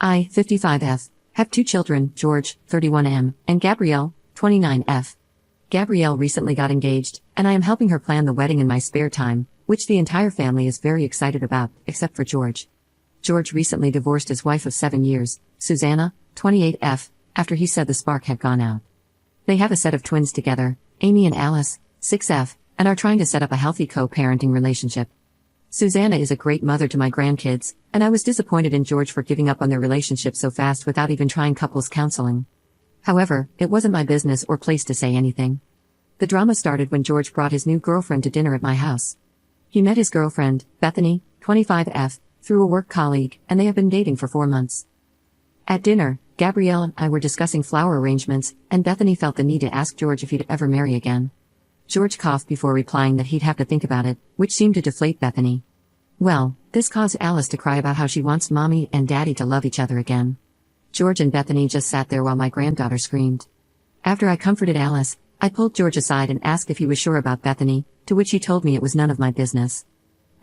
I, 55F, have two children, George, 31M, and Gabrielle, 29F. Gabrielle recently got engaged, and I am helping her plan the wedding in my spare time, which the entire family is very excited about, except for George. George recently divorced his wife of 7 years, Susanna, 28F, after he said the spark had gone out. They have a set of twins together, Amy and Alice, 6F, and are trying to set up a healthy co-parenting relationship. Susanna is a great mother to my grandkids, and I was disappointed in George for giving up on their relationship so fast without even trying couples counseling. However, it wasn't my business or place to say anything. The drama started when George brought his new girlfriend to dinner at my house. He met his girlfriend, Bethany, 25F, through a work colleague, and they have been dating for 4 months. At dinner, Gabrielle and I were discussing flower arrangements, and Bethany felt the need to ask George if he'd ever marry again. George coughed before replying that he'd have to think about it, which seemed to deflate Bethany. Well, this caused Alice to cry about how she wants mommy and daddy to love each other again. George and Bethany just sat there while my granddaughter screamed. After I comforted Alice, I pulled George aside and asked if he was sure about Bethany, to which he told me it was none of my business.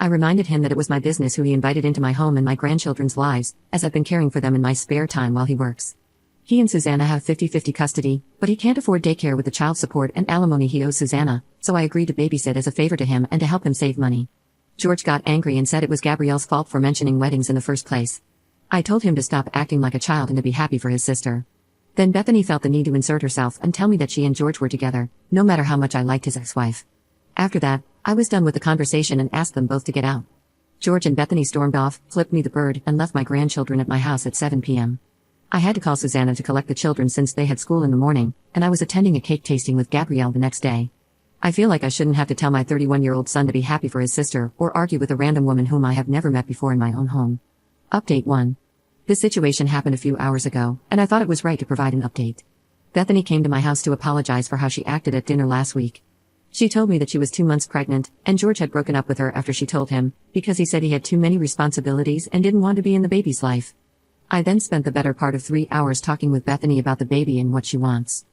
I reminded him that it was my business who he invited into my home and my grandchildren's lives, as I've been caring for them in my spare time while he works. He and Susanna have 50-50 custody, but he can't afford daycare with the child support and alimony he owes Susanna, so I agreed to babysit as a favor to him and to help him save money. George got angry and said it was Gabrielle's fault for mentioning weddings in the first place. I told him to stop acting like a child and to be happy for his sister. Then Bethany felt the need to insert herself and tell me that she and George were together, no matter how much I liked his ex-wife. After that, I was done with the conversation and asked them both to get out. George and Bethany stormed off, flipped me the bird, and left my grandchildren at my house at 7 p.m. I had to call Susanna to collect the children since they had school in the morning, and I was attending a cake tasting with Gabrielle the next day. I feel like I shouldn't have to tell my 31-year-old son to be happy for his sister, or argue with a random woman whom I have never met before in my own home. Update 1. This situation happened a few hours ago, and I thought it was right to provide an update. Bethany came to my house to apologize for how she acted at dinner last week. She told me that she was 2 months pregnant, and George had broken up with her after she told him, because he said he had too many responsibilities and didn't want to be in the baby's life. I then spent the better part of 3 hours talking with Bethany about the baby and what she wants.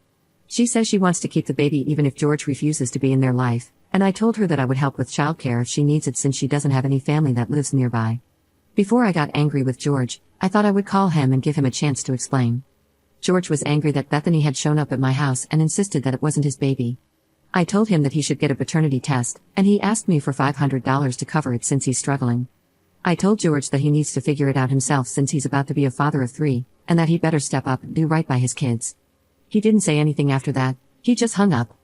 She says she wants to keep the baby even if George refuses to be in their life, and I told her that I would help with childcare if she needs it since she doesn't have any family that lives nearby. Before I got angry with George, I thought I would call him and give him a chance to explain. George was angry that Bethany had shown up at my house and insisted that it wasn't his baby. I told him that he should get a paternity test, and he asked me for $500 to cover it since he's struggling. I told George that he needs to figure it out himself since he's about to be a father of 3, and that he better step up and do right by his kids. He didn't say anything after that, he just hung up.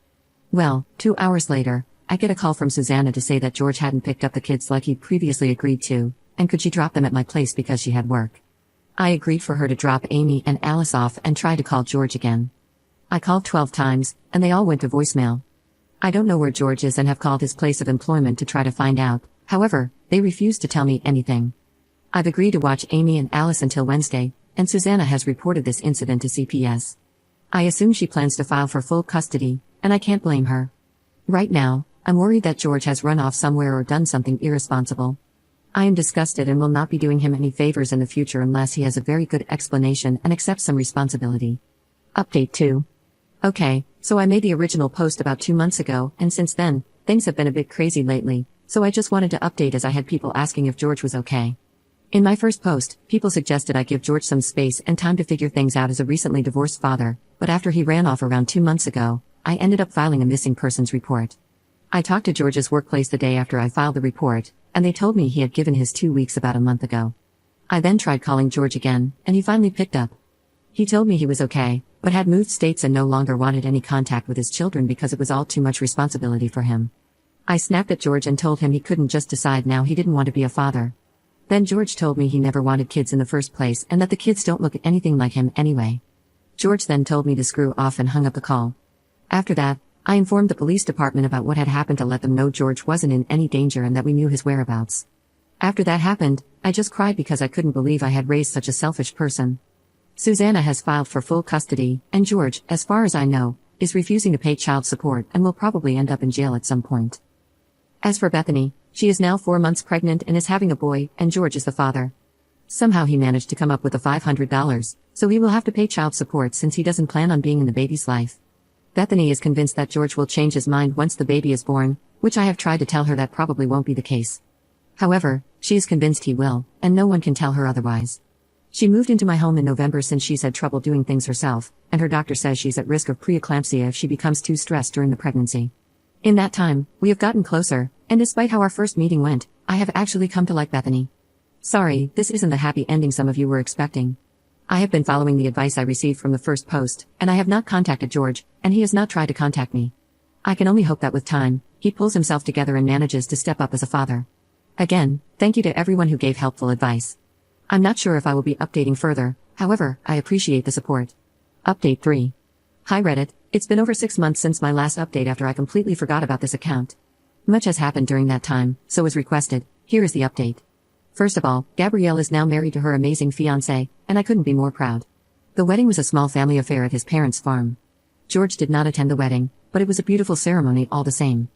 Well, 2 hours later, I get a call from Susanna to say that George hadn't picked up the kids like he'd previously agreed to, and could she drop them at my place because she had work. I agreed for her to drop Amy and Alice off and tried to call George again. I called 12 times, and they all went to voicemail. I don't know where George is and have called his place of employment to try to find out, however, they refused to tell me anything. I've agreed to watch Amy and Alice until Wednesday, and Susanna has reported this incident to CPS. I assume she plans to file for full custody, and I can't blame her. Right now, I'm worried that George has run off somewhere or done something irresponsible. I am disgusted and will not be doing him any favors in the future unless he has a very good explanation and accepts some responsibility. Update 2. Okay, so I made the original post about 2 months ago, and since then, things have been a bit crazy lately, so I just wanted to update as I had people asking if George was okay. In my first post, people suggested I give George some space and time to figure things out as a recently divorced father, but after he ran off around 2 months ago, I ended up filing a missing persons report. I talked to George's workplace the day after I filed the report, and they told me he had given his 2 weeks about a month ago. I then tried calling George again, and he finally picked up. He told me he was okay, but had moved states and no longer wanted any contact with his children because it was all too much responsibility for him. I snapped at George and told him he couldn't just decide now he didn't want to be a father. Then George told me he never wanted kids in the first place and that the kids don't look anything like him anyway. George then told me to screw off and hung up the call. After that, I informed the police department about what had happened to let them know George wasn't in any danger and that we knew his whereabouts. After that happened, I just cried because I couldn't believe I had raised such a selfish person. Susanna has filed for full custody, and George, as far as I know, is refusing to pay child support and will probably end up in jail at some point. As for Bethany, she is now 4 months pregnant and is having a boy, and George is the father. Somehow he managed to come up with the $500, so he will have to pay child support since he doesn't plan on being in the baby's life. Bethany is convinced that George will change his mind once the baby is born, which I have tried to tell her that probably won't be the case. However, she is convinced he will, and no one can tell her otherwise. She moved into my home in November since she's had trouble doing things herself, and her doctor says she's at risk of preeclampsia if she becomes too stressed during the pregnancy. In that time, we have gotten closer, and despite how our first meeting went, I have actually come to like Bethany. Sorry, this isn't the happy ending some of you were expecting. I have been following the advice I received from the first post, and I have not contacted George, and he has not tried to contact me. I can only hope that with time, he pulls himself together and manages to step up as a father. Again, thank you to everyone who gave helpful advice. I'm not sure if I will be updating further, however, I appreciate the support. Update 3. Hi Reddit, it's been over 6 months since my last update after I completely forgot about this account. Much has happened during that time, so as requested, here is the update. First of all, Gabrielle is now married to her amazing fiancé, and I couldn't be more proud. The wedding was a small family affair at his parents' farm. George did not attend the wedding, but it was a beautiful ceremony all the same.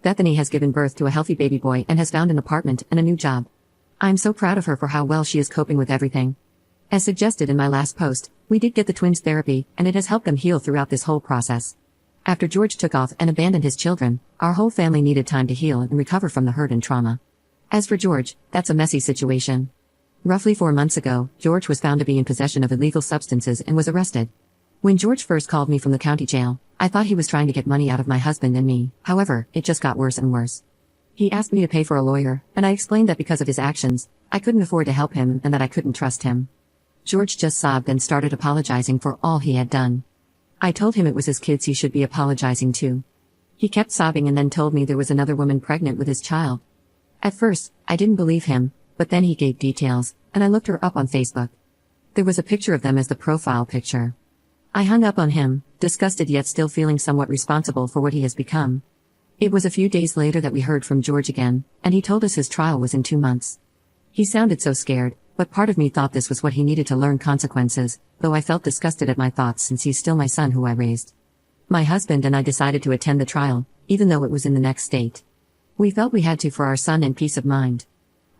Bethany has given birth to a healthy baby boy and has found an apartment and a new job. I am so proud of her for how well she is coping with everything. As suggested in my last post, we did get the twins therapy, and it has helped them heal throughout this whole process. After George took off and abandoned his children, our whole family needed time to heal and recover from the hurt and trauma. As for George, that's a messy situation. Roughly 4 months ago, George was found to be in possession of illegal substances and was arrested. When George first called me from the county jail, I thought he was trying to get money out of my husband and me, however, it just got worse and worse. He asked me to pay for a lawyer, and I explained that because of his actions, I couldn't afford to help him and that I couldn't trust him. George just sobbed and started apologizing for all he had done. I told him it was his kids he should be apologizing to. He kept sobbing and then told me there was another woman pregnant with his child. At first, I didn't believe him, but then he gave details, and I looked her up on Facebook. There was a picture of them as the profile picture. I hung up on him, disgusted yet still feeling somewhat responsible for what he has become. It was a few days later that we heard from George again, and he told us his trial was in 2 months. He sounded so scared, but part of me thought this was what he needed to learn consequences, though I felt disgusted at my thoughts since he's still my son who I raised. My husband and I decided to attend the trial, even though it was in the next state. We felt we had to for our son and peace of mind.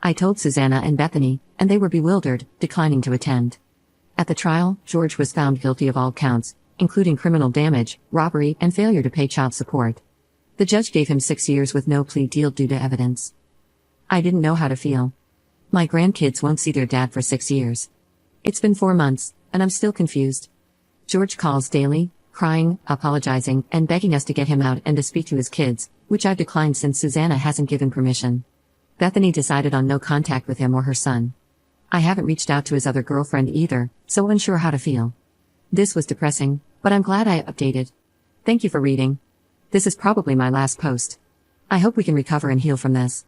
I told Susanna and Bethany, and they were bewildered, declining to attend. At the trial, George was found guilty of all counts, including criminal damage, robbery, and failure to pay child support. The judge gave him 6 years with no plea deal due to evidence. I didn't know how to feel. My grandkids won't see their dad for 6 years. It's been 4 months, and I'm still confused. George calls daily, crying, apologizing, and begging us to get him out and to speak to his kids, which I've declined since Susanna hasn't given permission. Bethany decided on no contact with him or her son. I haven't reached out to his other girlfriend either, so unsure how to feel. This was depressing, but I'm glad I updated. Thank you for reading. This is probably my last post. I hope we can recover and heal from this.